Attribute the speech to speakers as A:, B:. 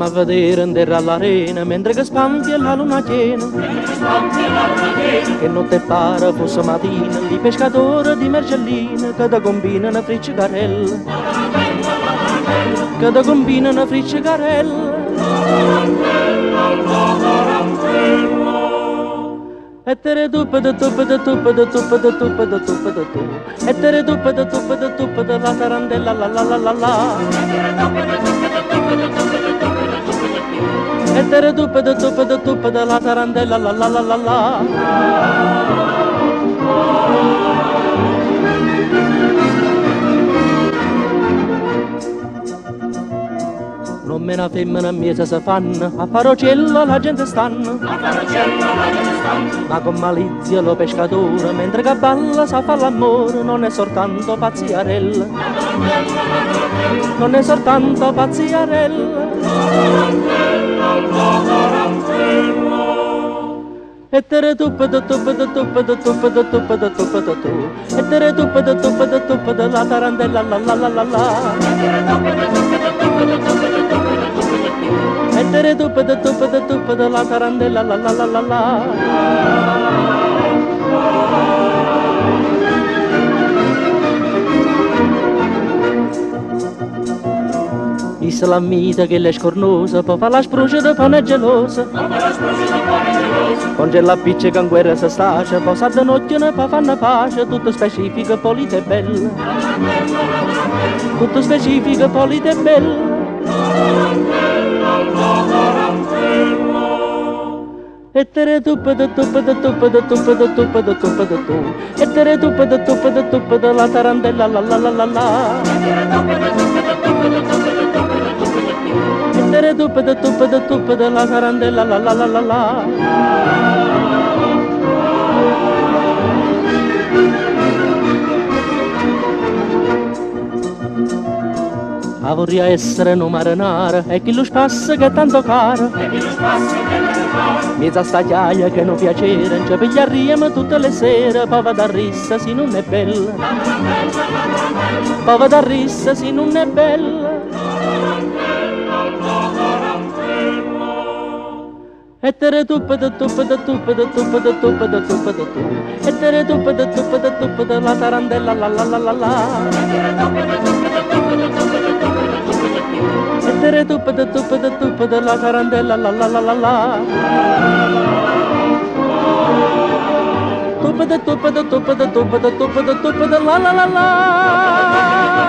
A: Stiamo a vedere in terra all'arena mentre che spanfia la luna piena. Che notte pare fosse mattina, i pescatori di Mergellina che da combinano friccicarella. Che da combinano friccicarella. E tere tuppe da tuppe da tuppe da tuppe da tuppe da tuppe da tu. E tere tuppe da tuppe da tuppe da la tarandella la la la la la. E tere tuppe da tuppe da tuppe da la tarandella la la la la la. Non me una femmina miesa si fanno, a Farocello la gente stanno. Ma con malizia lo pescatore, mentre che balla sa fa l'amore, non è soltanto pazziarella. Non è soltanto pazziarella. E tere tuppe da tuppe da tuppe da tuppe da tuppe da tuppe da tu. E tere tuppe da tuppe da tuppe da la tarandella la la la la la. E tere tuppe da tuppe da tuppe da la tarandella la la la la la. Islamita che le scornosa, poi fa la spruce de pane gelosa. Congela appiccica in guerra se stace, poi sa de notte poi fanno pace, tutto specifico, polite e bella. Tutto specifico, polite e bella. E tere tuppe da tuppe da tuppe da tuppe da tuppe da tuppe da tu. E tere tuppe da tuppe da tuppe da la tarandella la la la la la. E tere tuppe da tuppe da tuppe da la tarandella la la la la la. Ma vorrei essere un marinaro e chi lo spassa che è tanto caro. Mezza sta chiaia che non piacere, ci pigliarriamo tutte le sere, poi vado a rissa se non è bella. Poi vado a rissa se non è bella. E tere tuppe da tuppe da tuppe da tuppe da tuppe da tuppe da tu. E tere tuppe da tuppe da tuppe da la tarandella la la la la la. E tere tuppe da tuppe da tuppe da la tarandella la la la la la. Tuppe da tuppe da tuppe da tuppe da tuppe da tuppe da la la la la.